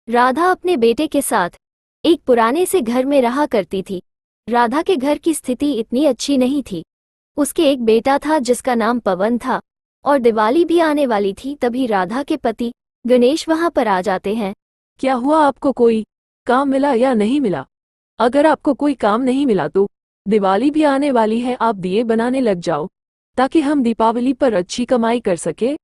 राधा अपने बेटे के साथ एक पुराने से घर में रहा करती थी। राधा के घर की स्थिति इतनी अच्छी नहीं थी। उसके एक बेटा था जिसका नाम पवन था और दिवाली भी आने वाली थी। तभी राधा के पति गणेश वहां पर आ जाते हैं। क्या हुआ, आपको कोई काम मिला या नहीं मिला? अगर आपको कोई काम नहीं मिला तो दिवाली भी आने वाली है, आप दिए बनाने लग जाओ ताकि हम दीपावली पर अच्छी कमाई कर सके।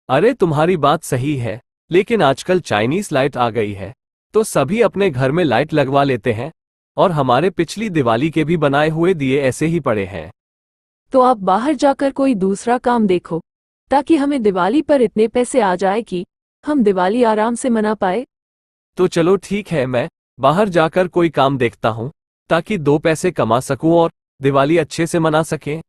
अरे तुम्हारी बात सही है, लेकिन आजकल चाइनीज लाइट आ गई है तो सभी अपने घर में लाइट लगवा लेते हैं और हमारे पिछली दिवाली के भी बनाए हुए दिए ऐसे ही पड़े हैं। तो आप बाहर जाकर कोई दूसरा काम देखो ताकि हमें दिवाली पर इतने पैसे आ जाए कि हम दिवाली आराम से मना पाए। तो चलो ठीक है, मैं बाहर जाकर कोई काम देखता हूँ ताकि 2 पैसे कमा सकूं और दिवाली अच्छे से मना सकें।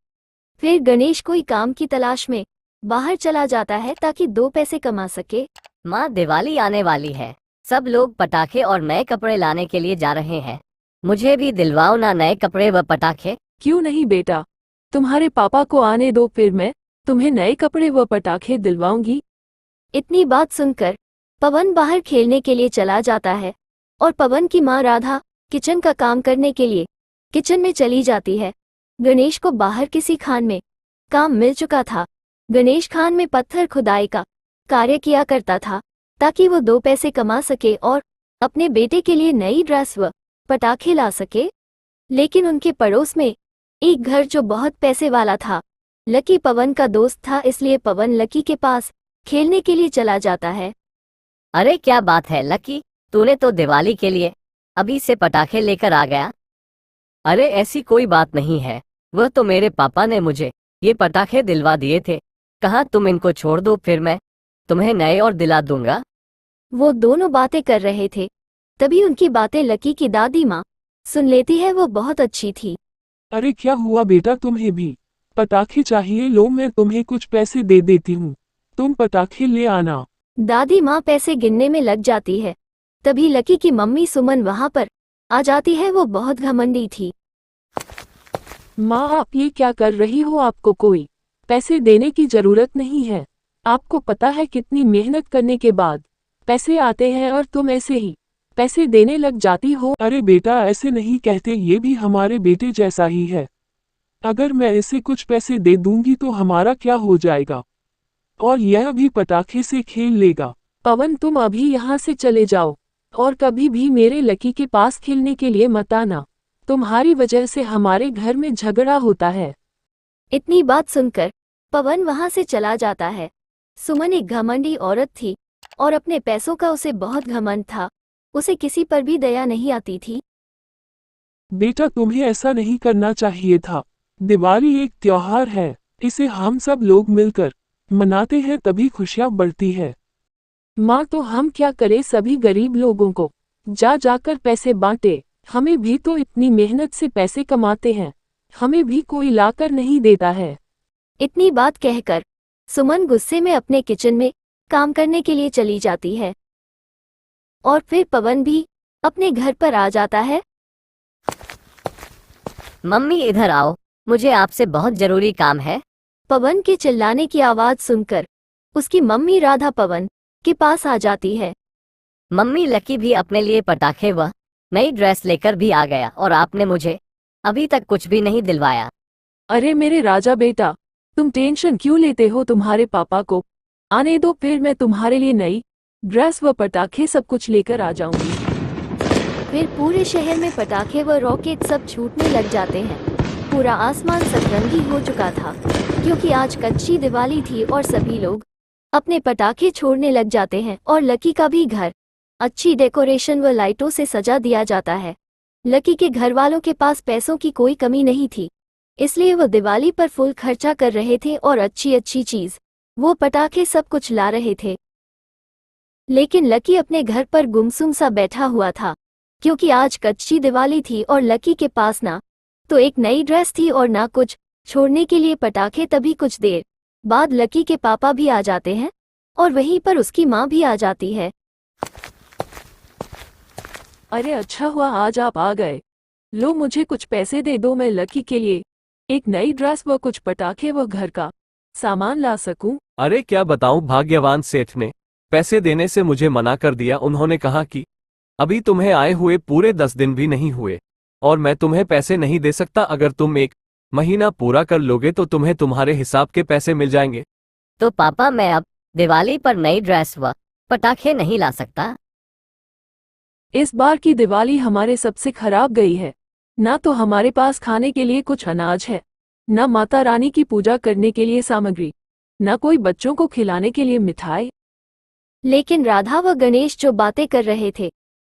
फिर गणेश कोई काम की तलाश में बाहर चला जाता है ताकि 2 पैसे कमा सके। माँ, दिवाली आने वाली है, सब लोग पटाखे और नए कपड़े लाने के लिए जा रहे हैं। मुझे भी दिलवाओ ना नए कपड़े व पटाखे। क्यों नहीं बेटा, तुम्हारे पापा को आने दो, फिर मैं तुम्हें नए कपड़े व पटाखे दिलवाऊंगी। इतनी बात सुनकर पवन बाहर खेलने के लिए चला जाता है और पवन की माँ राधा किचन का काम करने के लिए किचन में चली जाती है। गणेश को बाहर किसी खान में काम मिल चुका था। गणेश खान में पत्थर खुदाई का कार्य किया करता था ताकि वो 2 पैसे कमा सके और अपने बेटे के लिए नई ड्रेस व पटाखे ला सके। लेकिन उनके पड़ोस में एक घर जो बहुत पैसे वाला था, लकी पवन का दोस्त था, इसलिए पवन लकी के पास खेलने के लिए चला जाता है। अरे क्या बात है लकी, तूने तो दिवाली के लिए अभी से पटाखे लेकर आ गया। अरे ऐसी कोई बात नहीं है, वह तो मेरे पापा ने मुझे ये पटाखे दिलवा दिए थे। कहाँ, तुम इनको छोड़ दो, फिर मैं तुम्हें नए और दिला दूंगा। वो दोनों बातें कर रहे थे, तभी उनकी बातें लकी की दादी माँ सुन लेती है। वो बहुत अच्छी थी। अरे क्या हुआ बेटा, तुम्हें भी पटाखे चाहिए? लो मैं तुम्हें कुछ पैसे दे देती हूँ, तुम पटाखे ले आना। दादी माँ पैसे गिनने में लग जाती है। तभी लकी की मम्मी सुमन वहां पर आ जाती है। वो बहुत घमंडी थी। माँ, आप ये क्या कर रही हो? आपको कोई पैसे देने की जरूरत नहीं है। आपको पता है कितनी मेहनत करने के बाद पैसे आते हैं और तुम ऐसे ही पैसे देने लग जाती हो। अरे बेटा ऐसे नहीं कहते, ये भी हमारे बेटे जैसा ही है। अगर मैं इसे कुछ पैसे दे दूंगी तो हमारा क्या हो जाएगा, और यह भी पटाखे से खेल लेगा। पवन, तुम अभी यहाँ से चले जाओ और कभी भी मेरे लकी के पास खेलने के लिए मत आना। तुम्हारी वजह से हमारे घर में झगड़ा होता है। इतनी बात सुनकर पवन वहां से चला जाता है। सुमन एक घमंडी औरत थी और अपने पैसों का उसे बहुत घमंड था। उसे किसी पर भी दया नहीं आती थी। बेटा तुम्हें ऐसा नहीं करना चाहिए था। दिवाली एक त्योहार है, इसे हम सब लोग मिलकर मनाते हैं, तभी खुशियां बढ़ती है। माँ, तो हम क्या करें? सभी गरीब लोगों को जा जाकर पैसे बांटे। हमें भी तो इतनी मेहनत से पैसे कमाते हैं, हमें भी कोई लाकर नहीं देता है। इतनी बात कहकर सुमन गुस्से में अपने किचन में काम करने के लिए चली जाती है और फिर पवन भी अपने घर पर आ जाता है। मम्मी इधर आओ, मुझे आपसे बहुत जरूरी काम है। पवन के चिल्लाने की आवाज सुनकर उसकी मम्मी राधा पवन के पास आ जाती है। मम्मी, लकी भी अपने लिए पटाखे व नई ड्रेस लेकर भी आ गया और आपने मुझे अभी तक कुछ भी नहीं दिलवाया। अरे मेरे राजा बेटा, तुम टेंशन क्यों लेते हो? तुम्हारे पापा को आने दो, फिर मैं तुम्हारे लिए नई ड्रेस व पटाखे सब कुछ लेकर आ जाऊंगी। फिर पूरे शहर में पटाखे व रॉकेट सब छूटने लग जाते हैं। पूरा आसमान सतरंगी हो चुका था क्योंकि आज कच्ची दिवाली थी और सभी लोग अपने पटाखे छोड़ने लग जाते हैं और लकी का भी घर अच्छी डेकोरेशन व लाइटों से सजा दिया जाता है। लकी के घर वालों के पास पैसों की कोई कमी नहीं थी, इसलिए वो दिवाली पर फुल खर्चा कर रहे थे और अच्छी अच्छी चीज वो पटाखे सब कुछ ला रहे थे। लेकिन लकी अपने घर पर गुमसुम सा बैठा हुआ था क्योंकि आज कच्ची दिवाली थी और लकी के पास ना तो एक नई ड्रेस थी और ना कुछ छोड़ने के लिए पटाखे। तभी कुछ देर बाद लकी के पापा भी आ जाते हैं और वहीं पर उसकी माँ भी आ जाती है। अरे अच्छा हुआ आज आप आ गए। लो मुझे कुछ पैसे दे दो, मैं लकी के लिए एक नई ड्रेस व कुछ पटाखे व घर का सामान ला सकूं। अरे क्या बताऊं, भाग्यवान सेठ ने पैसे देने से मुझे मना कर दिया। उन्होंने कहा कि अभी तुम्हें आए हुए पूरे 10 दिन भी नहीं हुए और मैं तुम्हें पैसे नहीं दे सकता। अगर तुम 1 महीना पूरा कर लोगे तो तुम्हें तुम्हारे हिसाब के पैसे मिल जाएंगे। तो पापा मैं अब दिवाली पर नई ड्रेस व पटाखे नहीं ला सकता? इस बार की दिवाली हमारे सबसे खराब गई है। ना तो हमारे पास खाने के लिए कुछ अनाज है, ना माता रानी की पूजा करने के लिए सामग्री, ना कोई बच्चों को खिलाने के लिए मिठाई। लेकिन राधा व गणेश जो बातें कर रहे थे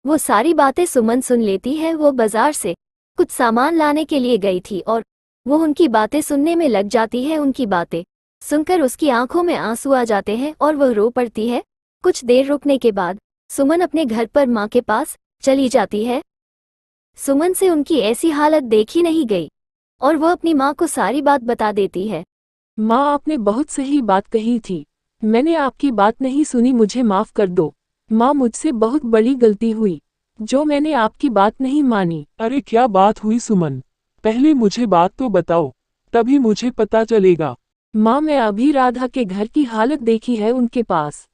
वो सारी बातें सुमन सुन लेती है। वो बाजार से कुछ सामान लाने के लिए गई थी और वो उनकी बातें सुनने में लग जाती है। उनकी बातें सुनकर उसकी आंखों में आंसू आ जाते हैं और वह रो पड़ती है। कुछ देर रुकने के बाद सुमन अपने घर पर माँ के पास चली जाती है। सुमन से उनकी ऐसी हालत देखी नहीं गई और वह अपनी माँ को सारी बात बता देती है। माँ, आपने बहुत सही बात कही थी, मैंने आपकी बात नहीं सुनी, मुझे माफ कर दो। माँ, मुझसे बहुत बड़ी गलती हुई जो मैंने आपकी बात नहीं मानी। अरे क्या बात हुई सुमन, पहले मुझे बात तो बताओ, तभी मुझे पता चलेगा। माँ, मैं अभी राधा के घर की हालत देखी है। उनके पास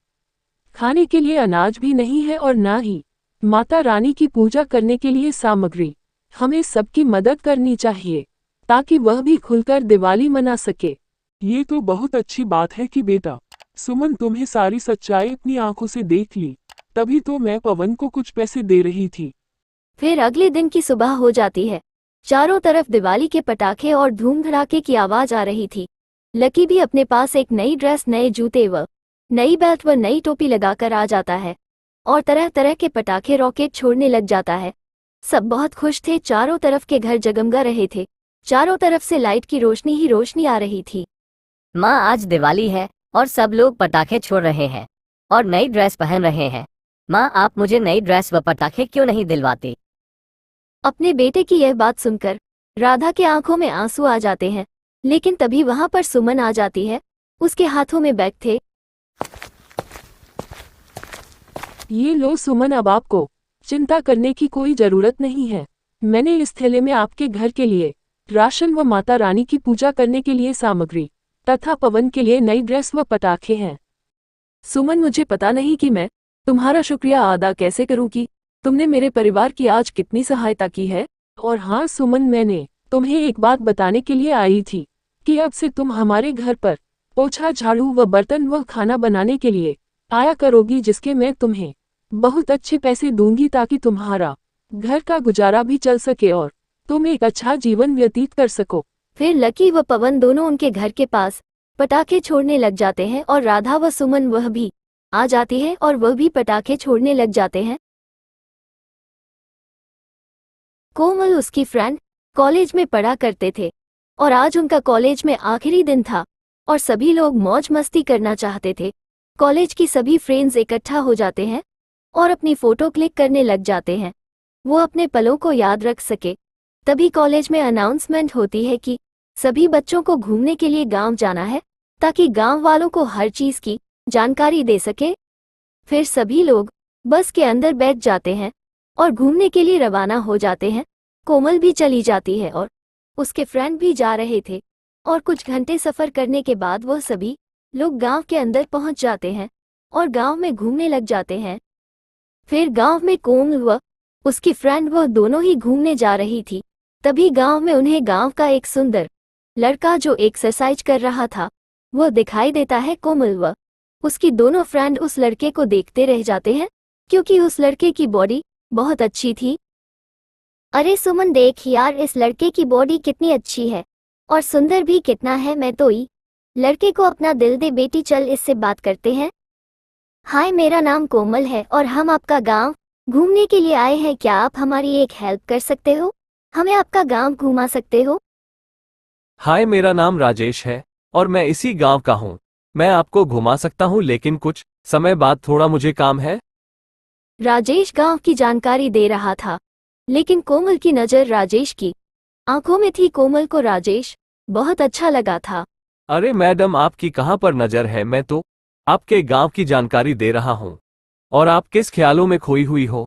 खाने के लिए अनाज भी नहीं है और ना ही माता रानी की पूजा करने के लिए सामग्री। हमें सबकी मदद करनी चाहिए ताकि वह भी खुलकर दिवाली मना सके। ये तो बहुत अच्छी बात है कि बेटा सुमन तुम्हें सारी सच्चाई अपनी आंखों से देख ली, तभी तो मैं पवन को कुछ पैसे दे रही थी। फिर अगले दिन की सुबह हो जाती है। चारों तरफ दिवाली के पटाखे और धूम धड़ाके की आवाज आ रही थी। लकी भी अपने पास एक नई ड्रेस, नए जूते व नई बेल्ट व नई टोपी लगाकर आ जाता है और तरह तरह के पटाखे रॉकेट छोड़ने लग जाता है। सब बहुत खुश थे। चारों तरफ के घर जगमगा रहे थे। चारों तरफ से लाइट की रोशनी ही रोशनी आ रही थी। माँ, आज दिवाली है और सब लोग पटाखे छोड़ रहे हैं और नई ड्रेस पहन रहे हैं। माँ, आप मुझे नई ड्रेस व पटाखे क्यों नहीं दिलवाती? अपने बेटे की यह बात सुनकर राधा के आंखों में आंसू आ जाते हैं। लेकिन तभी वहां पर सुमन आ जाती है। उसके हाथों में बैग थे। ये लो सुमन, अब आपको चिंता करने की कोई जरूरत नहीं है। मैंने इस थैले में आपके घर के लिए राशन व माता रानी की पूजा करने के लिए सामग्री तथा पवन के लिए नई ड्रेस व पटाखे हैं। सुमन, मुझे पता नहीं कि मैं तुम्हारा शुक्रिया अदा कैसे करूं कि तुमने मेरे परिवार की आज कितनी सहायता की है। और हाँ सुमन, मैंने तुम्हें एक बात बताने के लिए आई थी कि अब से तुम हमारे घर पर पोछा, झाड़ू व बर्तन व खाना बनाने के लिए आया करोगी, जिसके मैं तुम्हें बहुत अच्छे पैसे दूंगी ताकि तुम्हारा घर का गुजारा भी चल सके और तुम एक अच्छा जीवन व्यतीत कर सको। फिर लकी व पवन दोनों उनके घर के पास पटाखे छोड़ने लग जाते हैं और राधा व सुमन वह भी आ जाती है और वह भी पटाखे छोड़ने लग जाते हैं। कोमल उसकी फ्रेंड कॉलेज में पढ़ा करते थे और आज उनका कॉलेज में आखिरी दिन था और सभी लोग मौज मस्ती करना चाहते थे। कॉलेज की सभी फ्रेंड्स इकट्ठा हो जाते हैं और अपनी फोटो क्लिक करने लग जाते हैं, वो अपने पलों को याद रख सके। तभी कॉलेज में अनाउंसमेंट होती है कि सभी बच्चों को घूमने के लिए गांव जाना है ताकि गांव वालों को हर चीज की जानकारी दे सके। फिर सभी लोग बस के अंदर बैठ जाते हैं और घूमने के लिए रवाना हो जाते हैं। कोमल भी चली जाती है और उसके फ्रेंड भी जा रहे थे और कुछ घंटे सफर करने के बाद वह सभी लोग गांव के अंदर पहुंच जाते हैं और गांव में घूमने लग जाते हैं। फिर गांव में कोमल व उसकी फ्रेंड वह दोनों ही घूमने जा रही थी। तभी गांव में उन्हें गांव का एक सुंदर लड़का जो एक्सरसाइज कर रहा था वह दिखाई देता है। कोमल व उसकी दोनों फ्रेंड उस लड़के को देखते रह जाते हैं क्योंकि उस लड़के की बॉडी बहुत अच्छी थी। अरे सुमन, देख यार, इस लड़के की बॉडी कितनी अच्छी है और सुंदर भी कितना है। मैं तो ही लड़के को अपना दिल दे। बेटी चल इससे बात करते हैं। हाय, मेरा नाम कोमल है और हम आपका गांव घूमने के लिए आए हैं। क्या आप हमारी एक हेल्प कर सकते हो? हमें आपका गांव घुमा सकते हो? हाय, मेरा नाम राजेश है और मैं इसी गांव का हूँ। मैं आपको घुमा सकता हूँ, लेकिन कुछ समय बाद थोड़ा मुझे काम है। राजेश गांव की जानकारी दे रहा था लेकिन कोमल की नज़र राजेश की आंखों में थी। कोमल को राजेश बहुत अच्छा लगा था। अरे मैडम, आपकी कहाँ पर नज़र है? मैं तो आपके गांव की जानकारी दे रहा हूँ और आप किस ख्यालों में खोई हुई हो?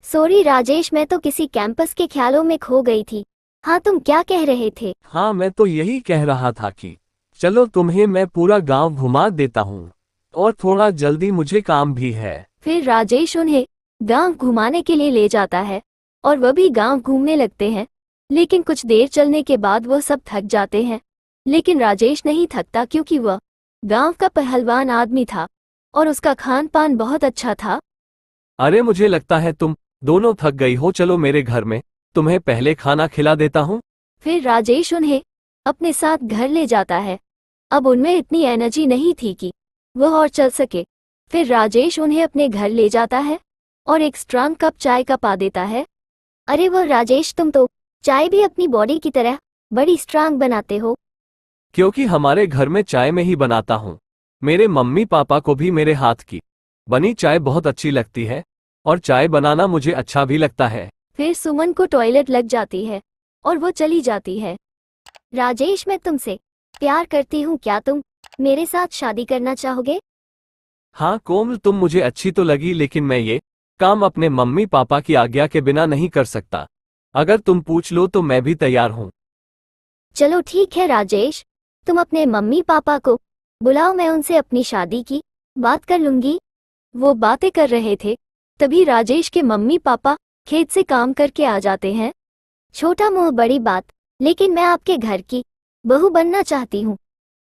सॉरी राजेश, मैं तो किसी कैंपस के ख्यालों में खो गई थी। हाँ, तुम क्या कह रहे थे? हाँ, मैं तो यही कह रहा था कि चलो तुम्हें मैं पूरा गांव घुमा देता हूँ। और थोड़ा जल्दी, मुझे काम भी है। फिर राजेश उन्हें गांव घुमाने के लिए ले जाता है और वह भी गांव घूमने लगते हैं। लेकिन कुछ देर चलने के बाद वह सब थक जाते हैं। लेकिन राजेश नहीं थकता क्योंकि वह गांव का पहलवान आदमी था और उसका खान पान बहुत अच्छा था। अरे मुझे लगता है तुम दोनों थक गई हो, चलो मेरे घर में तुम्हें पहले खाना खिला देता हूँ। फिर राजेश उन्हें अपने साथ घर ले जाता है। अब उनमें इतनी एनर्जी नहीं थी कि वह और चल सके। फिर राजेश उन्हें अपने घर ले जाता है और एक स्ट्रांग कप चाय का पा देता है। अरे वो राजेश, तुम तो चाय भी अपनी बॉडी की तरह बड़ी स्ट्रांग बनाते हो। क्योंकि हमारे घर में चाय में ही बनाता हूँ। मेरे मम्मी पापा को भी मेरे हाथ की बनी चाय बहुत अच्छी लगती है और चाय बनाना मुझे अच्छा भी लगता है। फिर सुमन को टॉयलेट लग जाती है और वो चली जाती है। राजेश, मैं तुमसे प्यार करती हूँ, क्या तुम मेरे साथ शादी करना चाहोगे? हाँ कोमल, तुम मुझे अच्छी तो लगी, लेकिन मैं ये काम अपने मम्मी पापा की आज्ञा के बिना नहीं कर सकता। अगर तुम पूछ लो तो मैं भी तैयार हूँ। चलो ठीक है राजेश, तुम अपने मम्मी पापा को बुलाओ, मैं उनसे अपनी शादी की बात कर लूंगी। वो बातें कर रहे थे तभी राजेश के मम्मी पापा खेत से काम करके आ जाते हैं। छोटा मुंह बड़ी बात, लेकिन मैं आपके घर की बहू बनना चाहती हूँ।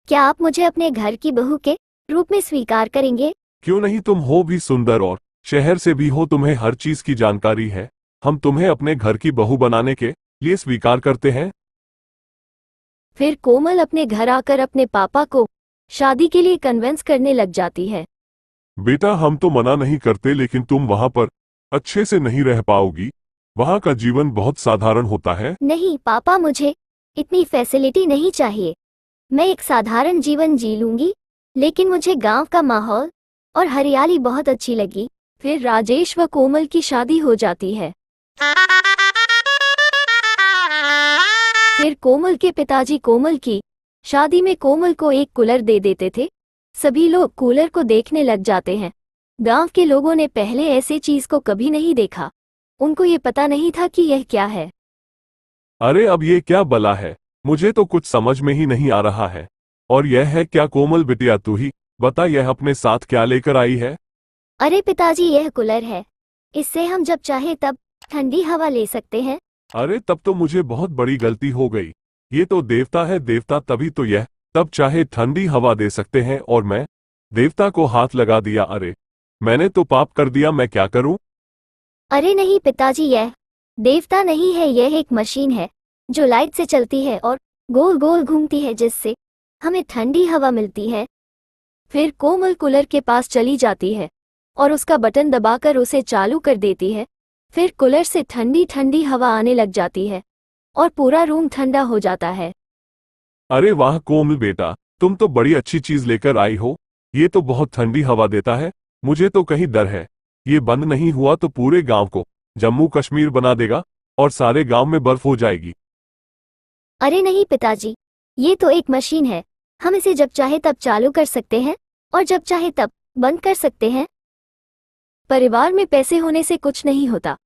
क्या आप मुझे अपने घर की बहू के रूप में स्वीकार करेंगे? क्यों नहीं, तुम हो भी सुंदर और शहर से भी हो, तुम्हें हर चीज की जानकारी है। हम तुम्हें अपने घर की बहू बनाने के लिए स्वीकार करते हैं। फिर कोमल अपने घर आकर अपने पापा को शादी के लिए कन्विंस करने लग जाती है। बेटा, हम तो मना नहीं करते, लेकिन तुम वहां पर अच्छे से नहीं रह पाओगी। वहां का जीवन बहुत साधारण होता है। नहीं पापा, मुझे इतनी फैसिलिटी नहीं चाहिए। मैं एक साधारण जीवन जी लूंगी, लेकिन मुझे गांव का माहौल और हरियाली बहुत अच्छी लगी। फिर राजेश व कोमल की शादी हो जाती है। फिर कोमल के पिताजी कोमल की शादी में कोमल को एक कूलर दे देते थे। सभी लोग कूलर को देखने लग जाते हैं। गांव के लोगों ने पहले ऐसे चीज को कभी नहीं देखा। उनको ये पता नहीं था कि यह क्या है। अरे अब ये क्या बला है, मुझे तो कुछ समझ में ही नहीं आ रहा है। और यह है क्या कोमल बिटिया, तू ही बता, यह अपने साथ क्या लेकर आई है? अरे पिताजी, यह कूलर है। इससे हम जब चाहे तब ठंडी हवा ले सकते हैं। अरे तब तो मुझे बहुत बड़ी गलती हो गई। ये तो देवता है, देवता तभी तो यह तब चाहे ठंडी हवा दे सकते हैं और मैं देवता को हाथ लगा दिया। अरे मैंने तो पाप कर दिया, मैं क्या करूं? अरे नहीं पिताजी, यह देवता नहीं है, यह एक मशीन है जो लाइट से चलती है और गोल गोल घूमती है, जिससे हमें ठंडी हवा मिलती है। फिर कोमल कूलर के पास चली जाती है और उसका बटन दबाकर उसे चालू कर देती है। फिर कूलर से ठंडी ठंडी हवा आने लग जाती है और पूरा रूम ठंडा हो जाता है। अरे वाह कोमल बेटा, तुम तो बड़ी अच्छी चीज लेकर आई हो। ये तो बहुत ठंडी हवा देता है। मुझे तो कहीं डर है, ये बंद नहीं हुआ तो पूरे गांव को जम्मू कश्मीर बना देगा और सारे गांव में बर्फ हो जाएगी। अरे नहीं पिताजी, ये तो एक मशीन है। हम इसे जब चाहे तब चालू कर सकते हैं और जब चाहे तब बंद कर सकते हैं। परिवार में पैसे होने से कुछ नहीं होता।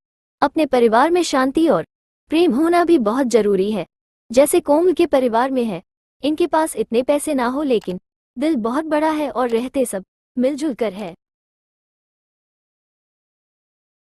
अपने परिवार में शांति और प्रेम होना भी बहुत जरूरी है, जैसे कोमल के परिवार में है। इनके पास इतने पैसे ना हो, लेकिन दिल बहुत बड़ा है और रहते सब मिलजुल कर है।